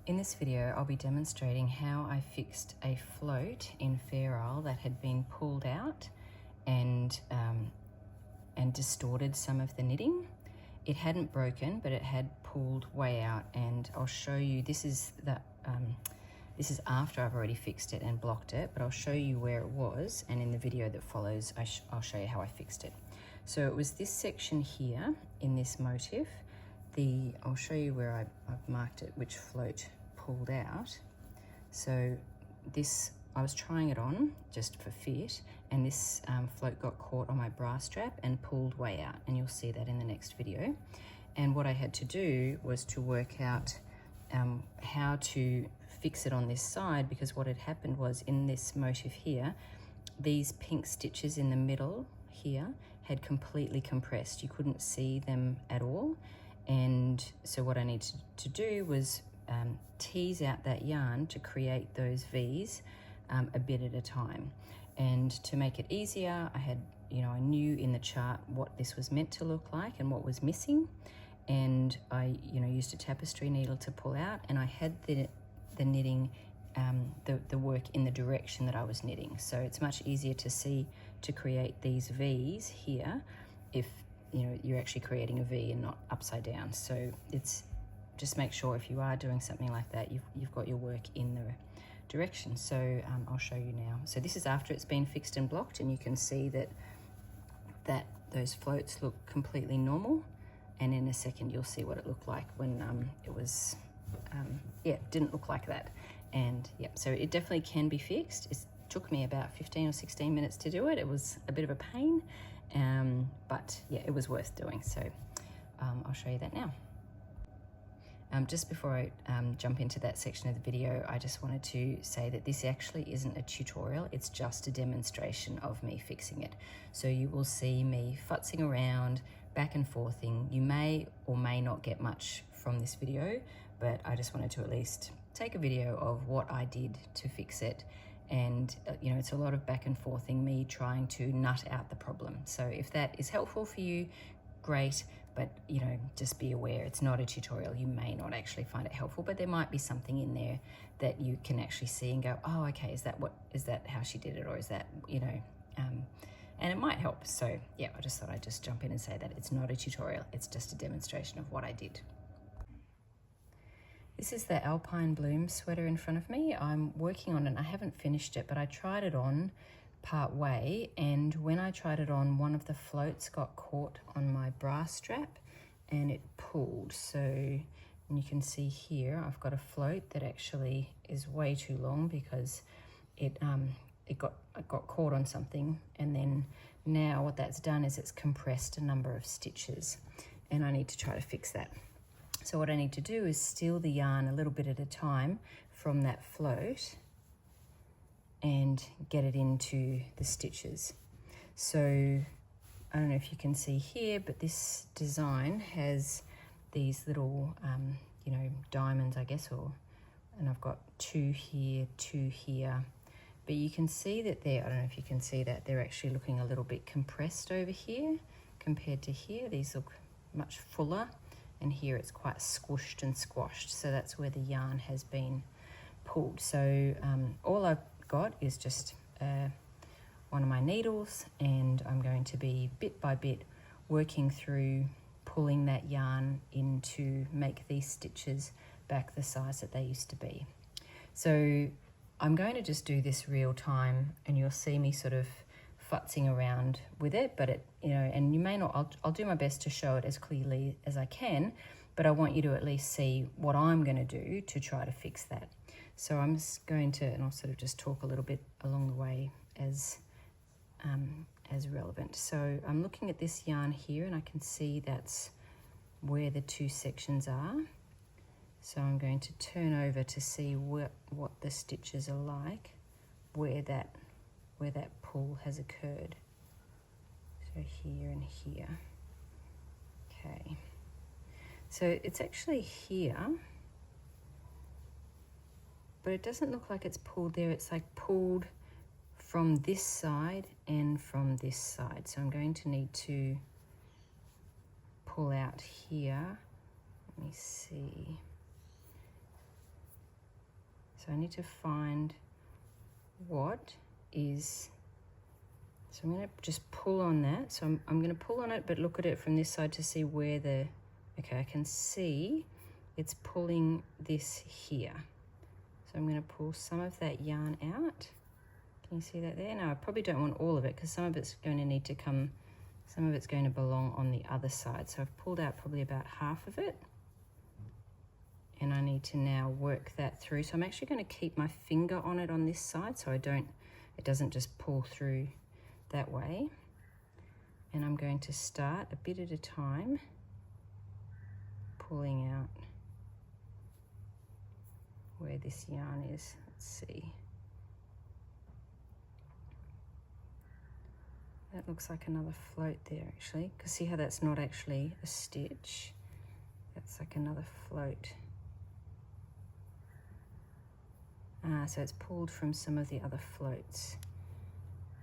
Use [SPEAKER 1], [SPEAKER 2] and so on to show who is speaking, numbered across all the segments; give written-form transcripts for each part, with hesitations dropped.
[SPEAKER 1] In this video, I'll be demonstrating how I fixed a float in Fair Isle that had been pulled out and distorted some of the knitting. It hadn't broken, but it had pulled way out, and I'll show you. This is after I've already fixed it and blocked it, but I'll show you where it was, and in the video that follows, I'll show you how I fixed it. So it was this section here in this motif. I'll show you where I've marked it, which float pulled out. So this, I was trying it on just for fit, and this float got caught on my bra strap and pulled way out, and you'll see that in the next video. And what I had to do was to work out how to fix it on this side, because what had happened was in this motif here, these pink stitches in the middle here had completely compressed. You couldn't see them at all. And so what I needed to do was tease out that yarn to create those V's a bit at a time. And to make it easier, I knew in the chart what this was meant to look like and what was missing. And I, used a tapestry needle to pull out, and I had the knitting, the work in the direction that I was knitting. So it's much easier to see, to create these V's here if you're actually creating a V and not upside down. So it's just make sure if you are doing something like that, you've got your work in the direction. So I'll show you now. So this is after it's been fixed and blocked, and you can see that those floats look completely normal. And in a second, you'll see what it looked like when it was, didn't look like that. And so it definitely can be fixed. It took me about 15 or 16 minutes to do it. It was a bit of a pain, but it was worth doing. So I'll show you that now. Just before I jump into that section of the video, I just wanted to say that this actually isn't a tutorial. It's just a demonstration of me fixing it. So you will see me futzing around, back and forthing. You may or may not get much from this video, but I just wanted to at least take a video of what I did to fix it. And it's a lot of back and forthing, me trying to nut out the problem. So if that is helpful for you, great. But just be aware, it's not a tutorial. You may not actually find it helpful, but there might be something in there that you can actually see and go, oh, okay, is that how she did it, or is that, and it might help. So I just thought I'd just jump in and say that it's not a tutorial. It's just a demonstration of what I did. This is the Alpine Bloom sweater in front of me. I'm working on it. I haven't finished it, but I tried it on part way, and when I tried it on, one of the floats got caught on my bra strap and it pulled. So, and you can see here I've got a float that actually is way too long because it got caught on something, and then now what that's done is it's compressed a number of stitches, and I need to try to fix that. So what I need to do is steal the yarn a little bit at a time from that float and get it into the stitches. So I don't know if you can see here, but this design has these little diamonds, I guess, and I've got two here, but you can see that I don't know if you can see that they're actually looking a little bit compressed over here compared to here. These look much fuller, and here it's quite squished and squashed. So that's where the yarn has been pulled. So all I've got is just one of my needles, and I'm going to be bit by bit working through pulling that yarn in to make these stitches back the size that they used to be. So I'm going to just do this real time, and you'll see me sort of futzing around with it, but and you may not, I'll do my best to show it as clearly as I can, but I want you to at least see what I'm going to do to try to fix that. So I'm just going to, and I'll sort of just talk a little bit along the way as relevant. So I'm looking at this yarn here, and I can see that's where the two sections are. So I'm going to turn over to see what the stitches are like, where that pull has occurred. So here and here. Okay. So it's actually here, but it doesn't look like it's pulled there. It's like pulled from this side and from this side. So I'm going to need to pull out here. Let me see. So I need to find what is, so I'm going to just pull on that. So I'm going to pull on it, but look at it from this side to see where the, okay, I can see it's pulling this here. So I'm going to pull some of that yarn out. Can you see that there? No, I probably don't want all of it because some of it's going to need to come, some of it's going to belong on the other side. So I've pulled out probably about half of it. And I need to now work that through. So I'm actually going to keep my finger on it on this side so it doesn't just pull through that way. And I'm going to start a bit at a time, pulling out where this yarn is. Let's see. That looks like another float there actually, because see how that's not actually a stitch? That's like another float. So it's pulled from some of the other floats.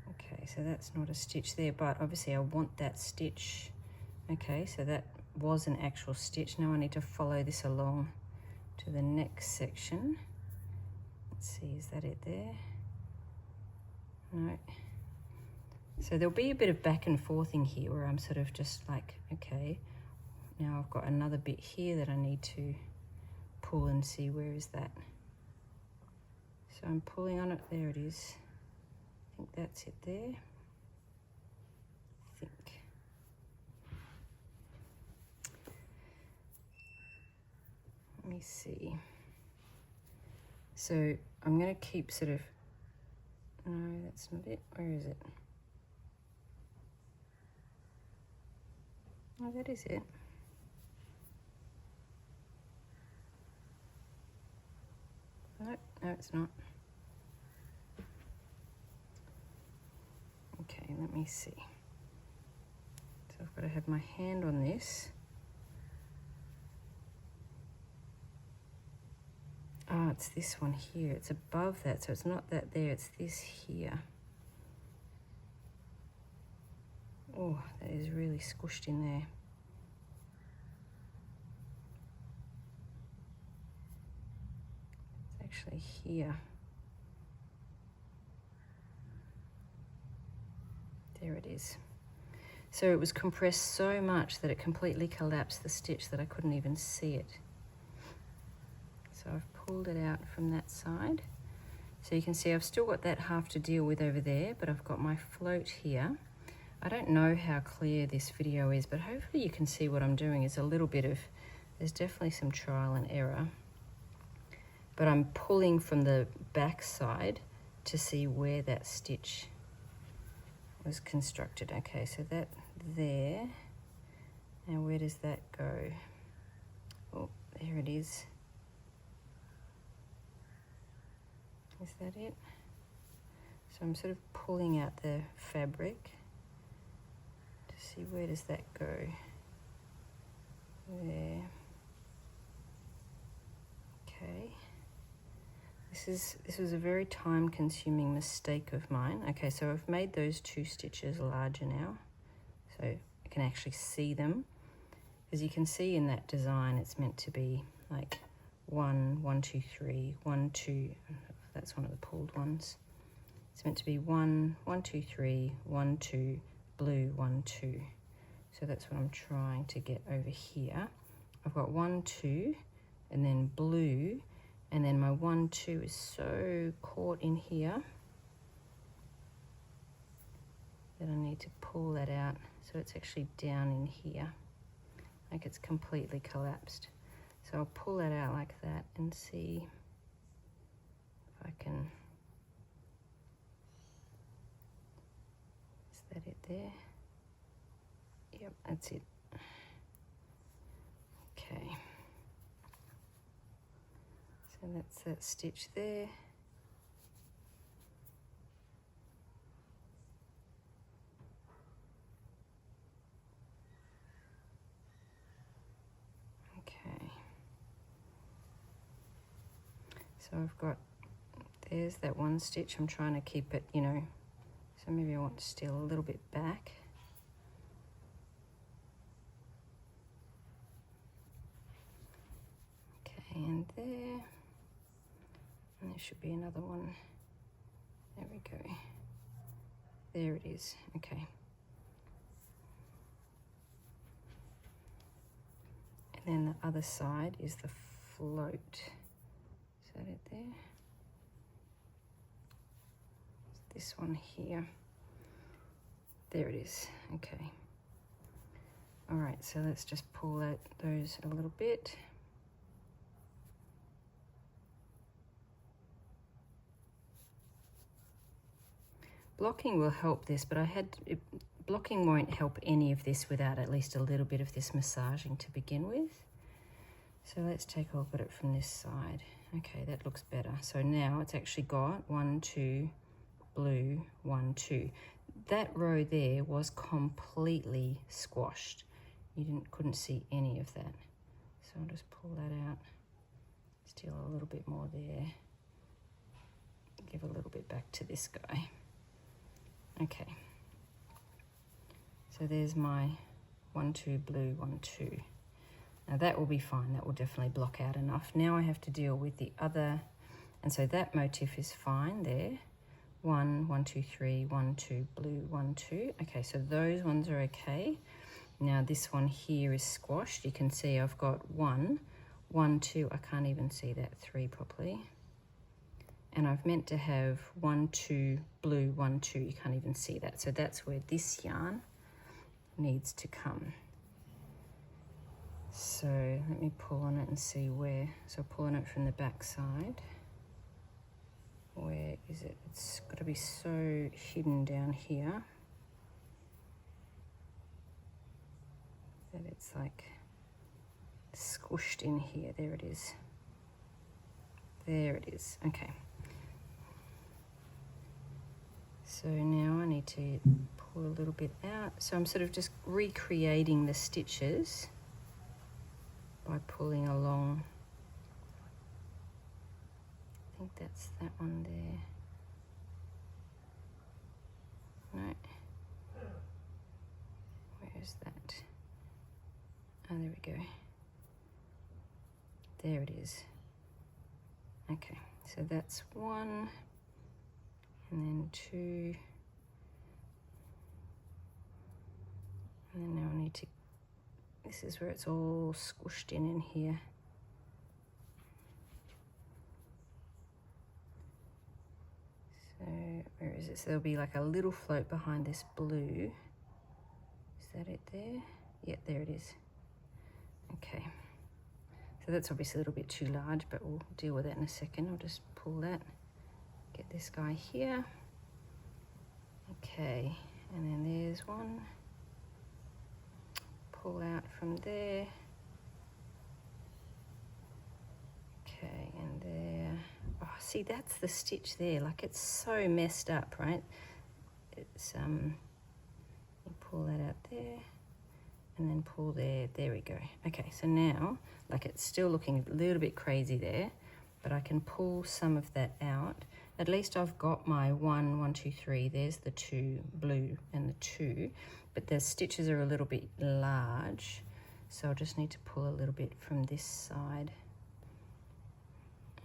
[SPEAKER 1] Okay, so that's not a stitch there, but obviously I want that stitch. Okay, so that was an actual stitch. Now I need to follow this along to the next section. Let's see, is that it there? No. So there'll be a bit of back and forthing here where I'm sort of just like, okay, now I've got another bit here that I need to pull and see where is that. So I'm pulling on it, there it is. I think that's it there. I think. Let me see. So I'm going to keep sort of, no, that's not it. Where is it? Oh, that is it. Nope, no, it's not. Okay, let me see. So I've got to have my hand on this. Ah, it's this one here. It's above that, so it's not that there, it's this here. Oh, that is really squished in there. It's actually here. There it is. So it was compressed so much that it completely collapsed the stitch that I couldn't even see it. So I've pulled it out from that side. So you can see I've still got that half to deal with over there, but I've got my float here. I don't know how clear this video is, but hopefully you can see what I'm doing is a little bit of, there's definitely some trial and error. But I'm pulling from the back side to see where that stitch was constructed. Okay, so that there. Now where does that go? Oh, there it is. Is that it? So I'm sort of pulling out the fabric to see where does that go. There. Okay. This was a very time-consuming mistake of mine. Okay, so I've made those two stitches larger now, so I can actually see them. As you can see in that design, it's meant to be like 1, 1, 2, 3, 1, 2. That's one of the pulled ones. It's meant to be 1, 1, 2, 3, 1, 2, blue, 1, 2. So that's what I'm trying to get over here. I've got 1, 2, and then blue, and then my 1, 2 is so caught in here that I need to pull that out. So it's actually down in here, like it's completely collapsed. So I'll pull that out like that and see if I can. Is that it there? Yep, that's it. Okay. So that's that stitch there. Okay. So I've got, there's that one stitch. I'm trying to keep it, you know, so maybe I want to steal a little bit back. Okay, and there. And there should be another one. There we go. There it is. Okay. And then the other side is the float. Is that it there? This one here. There it is. Okay. All right, so let's just pull out those a little bit. Blocking will help this, but blocking won't help any of this without at least a little bit of this massaging to begin with. So let's take a look at it from this side. Okay, that looks better. So now it's actually got 1, 2, blue, 1, 2. That row there was completely squashed. You couldn't see any of that. So I'll just pull that out. Still a little bit more there. Give a little bit back to this guy. Okay, so there's my 1, 2, blue, 1, 2. Now that will be fine, that will definitely block out enough. Now I have to deal with the other, and so that motif is fine there. 1, 1, 2, 3, 1, 2, blue, 1, 2. Okay, so those ones are okay. Now this one here is squashed. You can see I've got 1, 1, 2, I can't even see that 3 properly. And I've meant to have 1, 2, blue, 1, 2. You can't even see that. So that's where this yarn needs to come. So let me pull on it and see where. So pulling it from the back side. Where is it? It's got to be so hidden down here that it's like squished in here. There it is. There it is. Okay. So now I need to pull a little bit out. So I'm sort of just recreating the stitches by pulling along. I think that's that one there. No. Where is that? Oh, there we go. There it is. Okay, so that's 1. And then 2, and then now I need to, this is where it's all squished in here. So where is it? So there'll be like a little float behind this blue. Is that it there? Yeah, there it is. Okay, so that's obviously a little bit too large, but we'll deal with that in a second. I'll just pull that. Get this guy here. Okay, and then there's one. Pull out from there. Okay, and there. Oh, see, that's the stitch there. Like, it's so messed up, right? It's you pull that out there, and then pull there. There we go. Okay, so now, like, it's still looking a little bit crazy there, but I can pull some of that out. At least I've got my 1, 1, 2, 3. There's the 2 blue and the 2, but the stitches are a little bit large, so I'll just need to pull a little bit from this side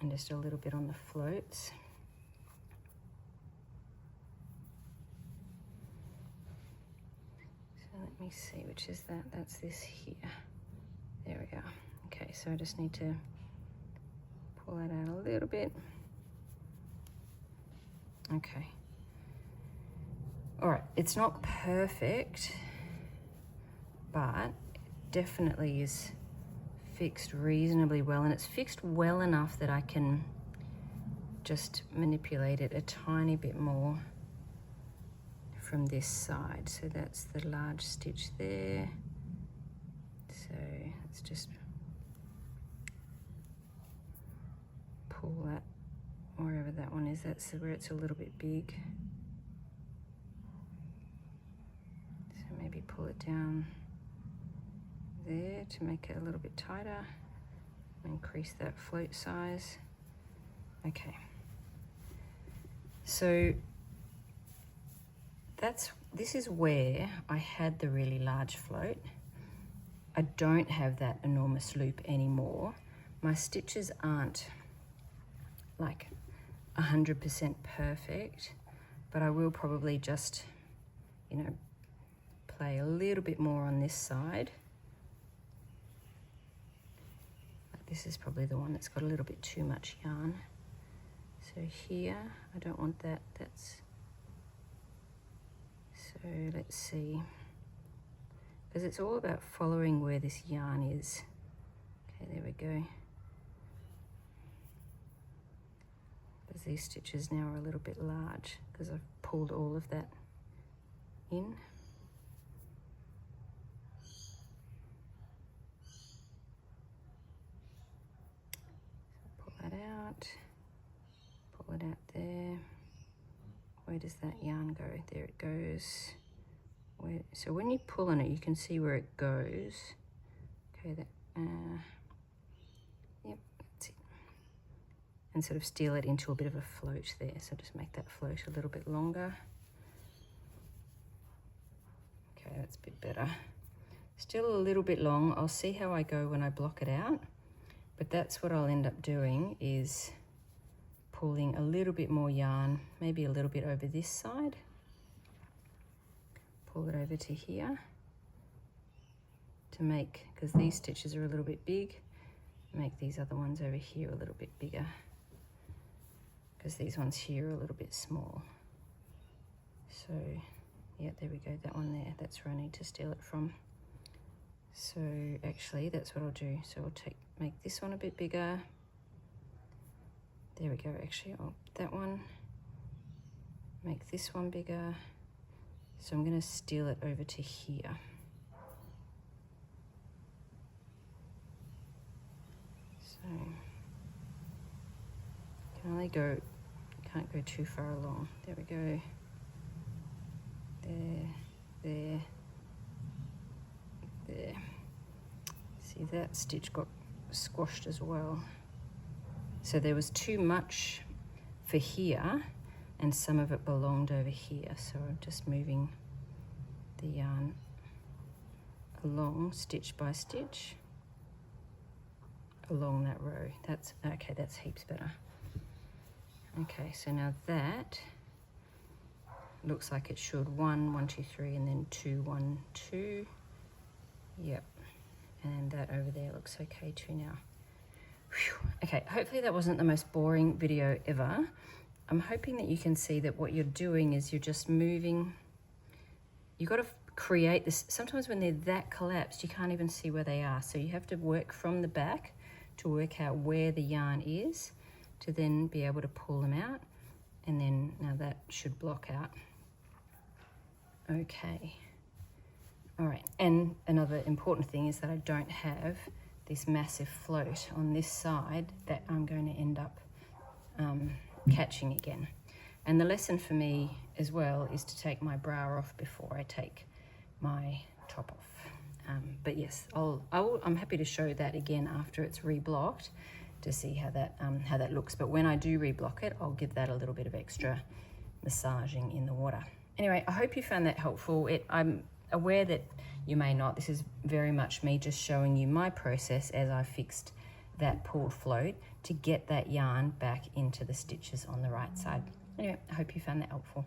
[SPEAKER 1] and just a little bit on the floats. So let me see, which is that? That's this here. There we go. Okay, so I just need to pull that out a little bit. Okay. All right, it's not perfect, but it definitely is fixed reasonably well, and it's fixed well enough that I can just manipulate it a tiny bit more from this side. So that's the large stitch there. So let's just pull that wherever that one is. That's where it's a little bit big. So maybe pull it down there to make it a little bit tighter. Increase that float size. Okay. So this is where I had the really large float. I don't have that enormous loop anymore. My stitches aren't like 100% perfect, but I will probably just, you know, play a little bit more on this side. This is probably the one that's got a little bit too much yarn. So here, I don't want that, so let's see. Because it's all about following where this yarn is. Okay, there we go. Because these stitches now are a little bit large because I've pulled all of that in. Pull it out there. Where does that yarn go? There it goes. So when you pull on it, you can see where it goes. Okay, yep, that's it. And sort of steal it into a bit of a float there. So just make that float a little bit longer. Okay, that's a bit better. Still a little bit long. I'll see how I go when I block it out. But that's what I'll end up doing, is pulling a little bit more yarn, maybe a little bit over this side. Pull it over to here to make, because these stitches are a little bit big, make these other ones over here a little bit bigger, because these ones here are a little bit small. So yeah, there we go, that one there, that's where I need to steal it from. So actually that's what I'll do. So I'll make this one a bit bigger. There we go, actually, that one, make this one bigger. So I'm gonna steal it over to here. So, can only go, can't go too far along. There we go. There. See, that stitch got squashed as well. So there was too much for here, and some of it belonged over here. So I'm just moving the yarn along, stitch by stitch, along that row. That's okay, that's heaps better. Okay, so now that looks like it should 1, 1, 2, 3, and then 2, 1, 2. Yep, and that over there looks okay too now. Whew. Okay, hopefully that wasn't the most boring video ever. I'm hoping that you can see that what you're doing is you're just moving. You've got to create this. Sometimes when they're that collapsed, you can't even see where they are. So you have to work from the back to work out where the yarn is, to then be able to pull them out. And then now that should block out. Okay. All right, and another important thing is that I don't have this massive float on this side that I'm going to end up catching again. And the lesson for me as well is to take my bra off before I take my top off. But yes, I'm happy to show that again after it's reblocked to see how that looks. But when I do reblock it, I'll give that a little bit of extra massaging in the water. Anyway, I hope you found that helpful. I'm aware that you may not. This is very much me just showing you my process as I fixed that pulled float to get that yarn back into the stitches on the right side. Anyway, I hope you found that helpful.